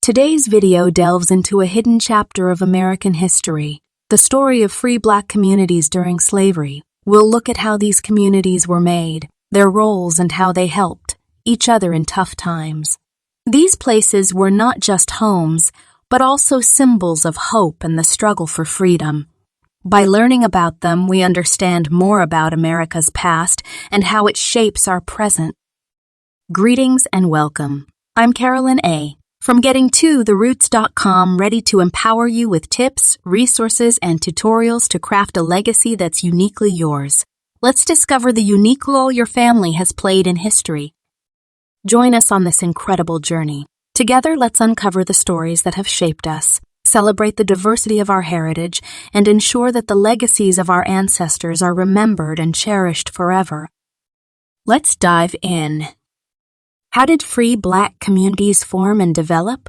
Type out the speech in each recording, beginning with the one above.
Today's video delves into a hidden chapter of American history, the story of free Black communities during slavery. We'll look at how these communities were made, their roles, and how they helped each other in tough times. These places were not just homes, but also symbols of hope and the struggle for freedom. By learning about them, we understand more about America's past and how it shapes our present. Greetings and welcome. I'm Carolyn A. from GettingToTheRoots.com, ready to empower you with tips, resources, and tutorials to craft a legacy that's uniquely yours. Let's discover the unique role your family has played in history. Join us on this incredible journey. Together, let's uncover the stories that have shaped us, celebrate the diversity of our heritage, and ensure that the legacies of our ancestors are remembered and cherished forever. Let's dive in. How did free Black communities form and develop?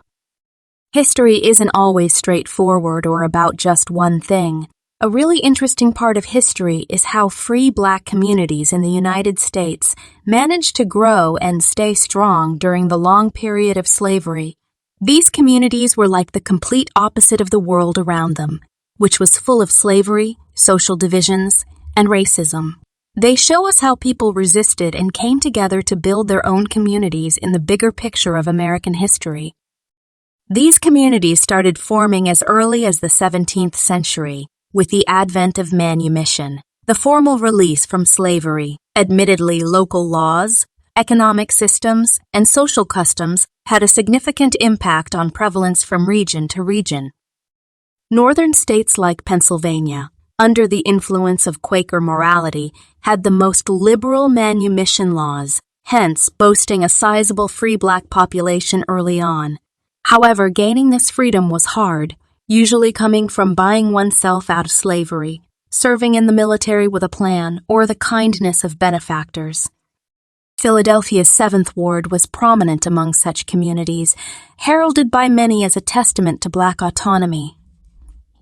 History isn't always straightforward or about just one thing. A really interesting part of history is how free Black communities in the United States managed to grow and stay strong during the long period of slavery. These communities were like the complete opposite of the world around them, which was full of slavery, social divisions, and racism. They show us how people resisted and came together to build their own communities in the bigger picture of American history. These communities started forming as early as the 17th century, with the advent of manumission, the formal release from slavery. Admittedly, local laws, economic systems, and social customs had a significant impact on prevalence from region to region. Northern states like Pennsylvania, under the influence of Quaker morality, had the most liberal manumission laws, hence boasting a sizable free Black population early on. However, gaining this freedom was hard, usually coming from buying oneself out of slavery, serving in the military with a plan, or the kindness of benefactors. Philadelphia's 7th Ward was prominent among such communities, heralded by many as a testament to Black autonomy.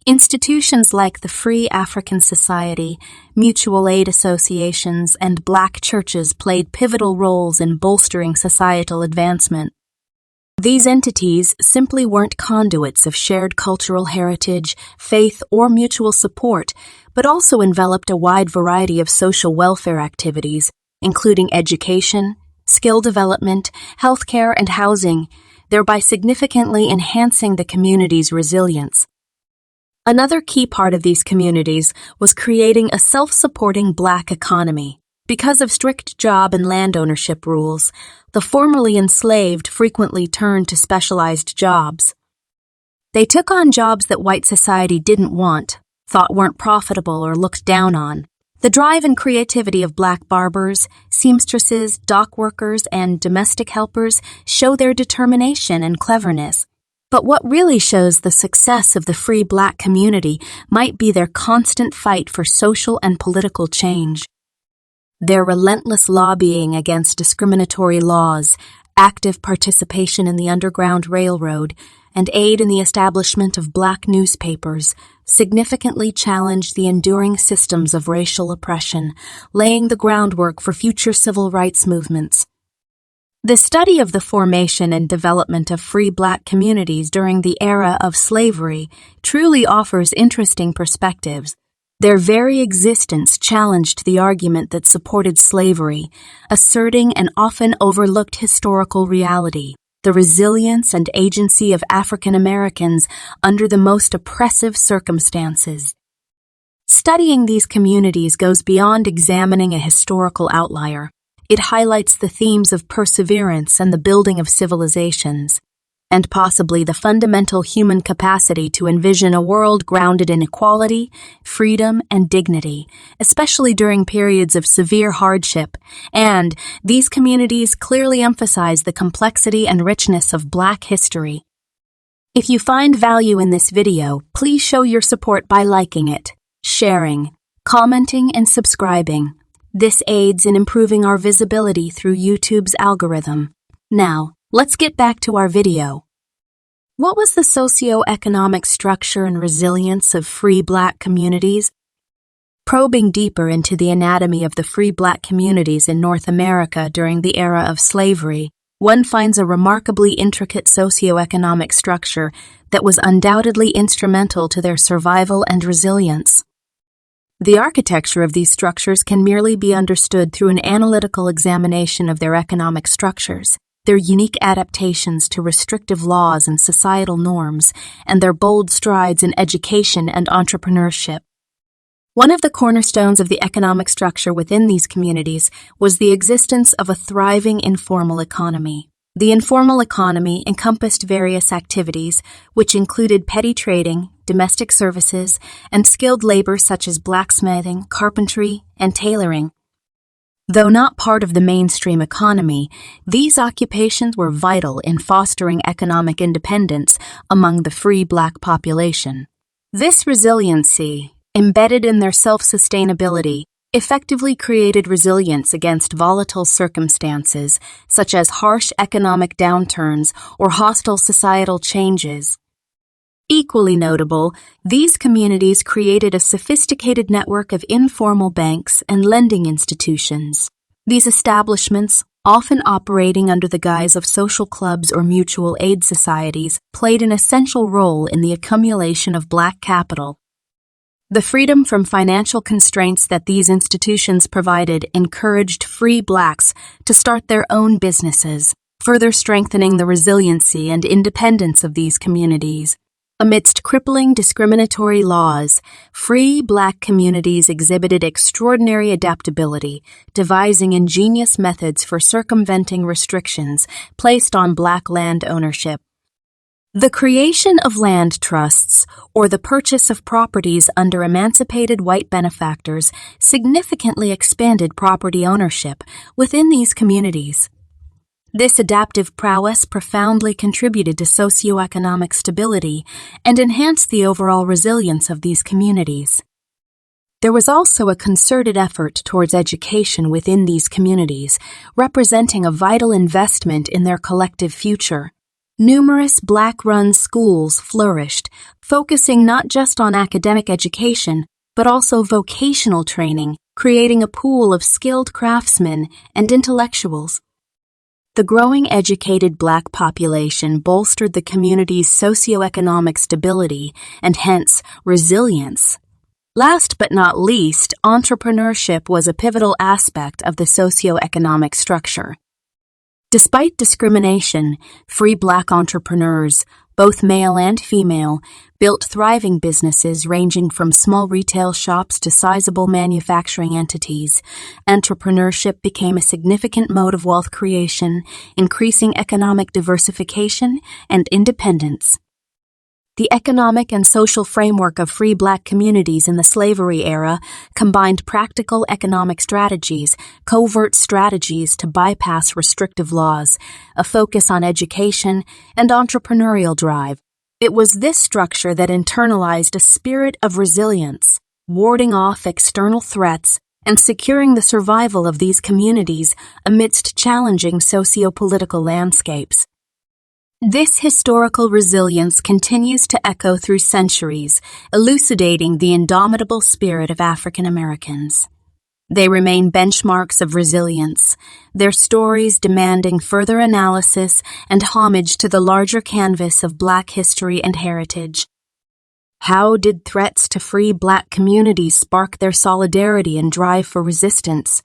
Institutions like the Free African Society, mutual aid associations, and Black churches played pivotal roles in bolstering societal advancement. These entities simply weren't conduits of shared cultural heritage, faith, or mutual support, but also enveloped a wide variety of social welfare activities, including education, skill development, healthcare, and housing, thereby significantly enhancing the community's resilience. Another key part of these communities was creating a self-supporting Black economy. Because of strict job and land ownership rules, the formerly enslaved frequently turned to specialized jobs. They took on jobs that white society didn't want, thought weren't profitable, or looked down on. The drive and creativity of Black barbers, seamstresses, dock workers, and domestic helpers show their determination and cleverness. But what really shows the success of the free Black community might be their constant fight for social and political change. Their relentless lobbying against discriminatory laws, active participation in the Underground Railroad, and aid in the establishment of Black newspapers significantly challenged the enduring systems of racial oppression, laying the groundwork for future civil rights movements. The study of the formation and development of free Black communities during the era of slavery truly offers interesting perspectives. Their very existence challenged the argument that supported slavery, asserting an often overlooked historical reality: the resilience and agency of African Americans under the most oppressive circumstances. Studying these communities goes beyond examining a historical outlier. It highlights the themes of perseverance and the building of civilizations, and possibly the fundamental human capacity to envision a world grounded in equality, freedom, and dignity, especially during periods of severe hardship. And these communities clearly emphasize the complexity and richness of Black history. If you find value in this video, please show your support by liking it, sharing, commenting, and subscribing. This aids in improving our visibility through YouTube's algorithm. Now, let's get back to our video. What was the socio-economic structure and resilience of free Black communities? Probing deeper into the anatomy of the free Black communities in North America during the era of slavery, one finds a remarkably intricate socioeconomic structure that was undoubtedly instrumental to their survival and resilience. The architecture of these structures can merely be understood through an analytical examination of their economic structures, their unique adaptations to restrictive laws and societal norms, and their bold strides in education and entrepreneurship. One of the cornerstones of the economic structure within these communities was the existence of a thriving informal economy. The informal economy encompassed various activities, which included petty trading, domestic services, and skilled labor such as blacksmithing, carpentry, and tailoring. Though not part of the mainstream economy, these occupations were vital in fostering economic independence among the free Black population. This resiliency, embedded in their self-sustainability, effectively created resilience against volatile circumstances such as harsh economic downturns or hostile societal changes. Equally notable, these communities created a sophisticated network of informal banks and lending institutions. These establishments, often operating under the guise of social clubs or mutual aid societies, played an essential role in the accumulation of Black capital. The freedom from financial constraints that these institutions provided encouraged free Blacks to start their own businesses, further strengthening the resiliency and independence of these communities. Amidst crippling discriminatory laws, free Black communities exhibited extraordinary adaptability, devising ingenious methods for circumventing restrictions placed on Black land ownership. The creation of land trusts, or the purchase of properties under emancipated white benefactors, significantly expanded property ownership within these communities. This adaptive prowess profoundly contributed to socioeconomic stability and enhanced the overall resilience of these communities. There was also a concerted effort towards education within these communities, representing a vital investment in their collective future. Numerous Black-run schools flourished, focusing not just on academic education, but also vocational training, creating a pool of skilled craftsmen and intellectuals. The growing educated Black population bolstered the community's socioeconomic stability and hence resilience. Last but not least, entrepreneurship was a pivotal aspect of the socioeconomic structure. Despite discrimination, free Black entrepreneurs, both male and female, built thriving businesses ranging from small retail shops to sizable manufacturing entities. Entrepreneurship became a significant mode of wealth creation, increasing economic diversification and independence. The economic and social framework of free Black communities in the slavery era combined practical economic strategies, covert strategies to bypass restrictive laws, a focus on education, and entrepreneurial drive. It was this structure that internalized a spirit of resilience, warding off external threats and securing the survival of these communities amidst challenging socio-political landscapes. This historical resilience continues to echo through centuries, elucidating the indomitable spirit of African Americans. They remain benchmarks of resilience, their stories demanding further analysis and homage to the larger canvas of Black history and heritage. How did threats to free Black communities spark their solidarity and drive for resistance?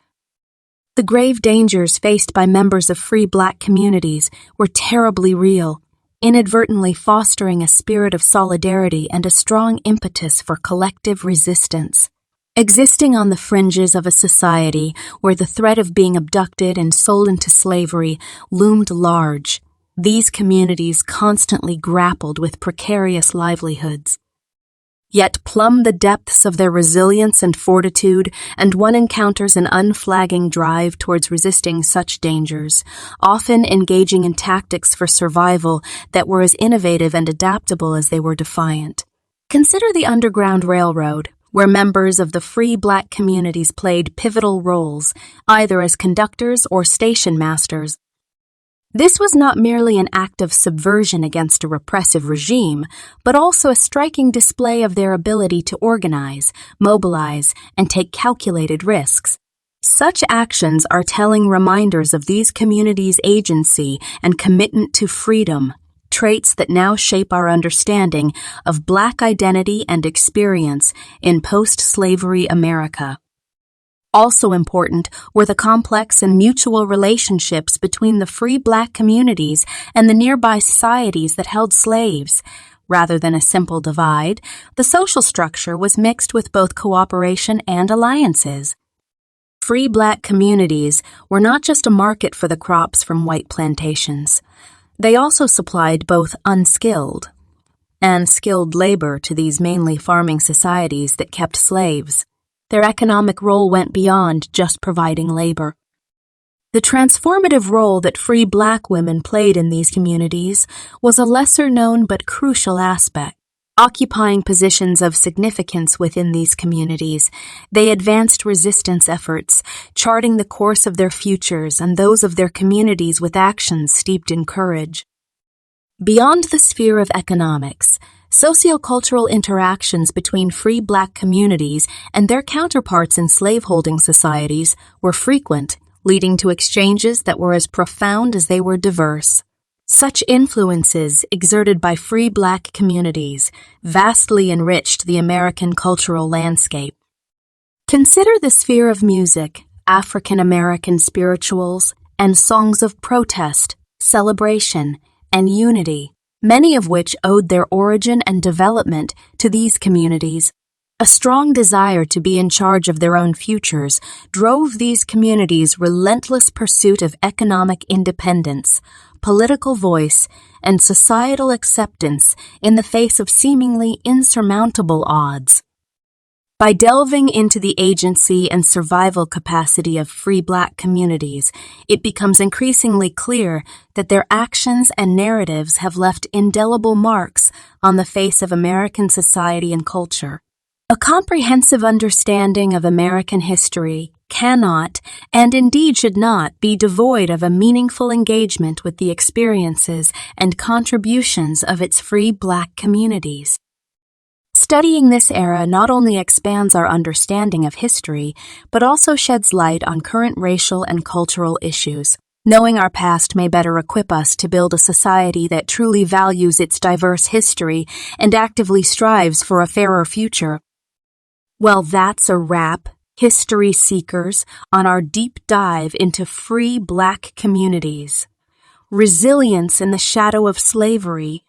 The grave dangers faced by members of free Black communities were terribly real, inadvertently fostering a spirit of solidarity and a strong impetus for collective resistance. Existing on the fringes of a society where the threat of being abducted and sold into slavery loomed large, these communities constantly grappled with precarious livelihoods. Yet plumb the depths of their resilience and fortitude, and one encounters an unflagging drive towards resisting such dangers, often engaging in tactics for survival that were as innovative and adaptable as they were defiant. Consider the Underground Railroad, where members of the free Black communities played pivotal roles, either as conductors or station masters. This was not merely an act of subversion against a repressive regime, but also a striking display of their ability to organize, mobilize, and take calculated risks. Such actions are telling reminders of these communities' agency and commitment to freedom, traits that now shape our understanding of Black identity and experience in post-slavery America. Also important were the complex and mutual relationships between the free Black communities and the nearby societies that held slaves. Rather than a simple divide, the social structure was mixed with both cooperation and alliances. Free Black communities were not just a market for the crops from white plantations. They also supplied both unskilled and skilled labor to these mainly farming societies that kept slaves. Their economic role went beyond just providing labor. The transformative role that free Black women played in these communities was a lesser-known but crucial aspect. Occupying positions of significance within these communities, they advanced resistance efforts, charting the course of their futures and those of their communities with actions steeped in courage. Beyond the sphere of economics, sociocultural interactions between free Black communities and their counterparts in slaveholding societies were frequent, leading to exchanges that were as profound as they were diverse. Such influences exerted by free Black communities vastly enriched the American cultural landscape. Consider the sphere of music, African American spirituals, and songs of protest, celebration, and unity, many of which owed their origin and development to these communities. A strong desire to be in charge of their own futures drove these communities' relentless pursuit of economic independence, political voice, and societal acceptance in the face of seemingly insurmountable odds. By delving into the agency and survival capacity of free Black communities, it becomes increasingly clear that their actions and narratives have left indelible marks on the face of American society and culture. A comprehensive understanding of American history cannot, and indeed should not, be devoid of a meaningful engagement with the experiences and contributions of its free Black communities. Studying this era not only expands our understanding of history, but also sheds light on current racial and cultural issues. Knowing our past may better equip us to build a society that truly values its diverse history and actively strives for a fairer future. Well, that's a wrap, history seekers, on our deep dive into free Black communities. Resilience in the shadow of slavery.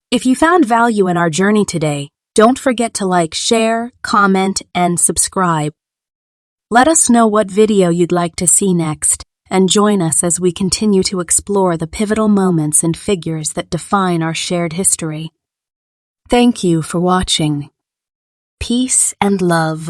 If you found value in our journey today, don't forget to like, share, comment, and subscribe. Let us know what video you'd like to see next, and join us as we continue to explore the pivotal moments and figures that define our shared history. Thank you for watching. Peace and love.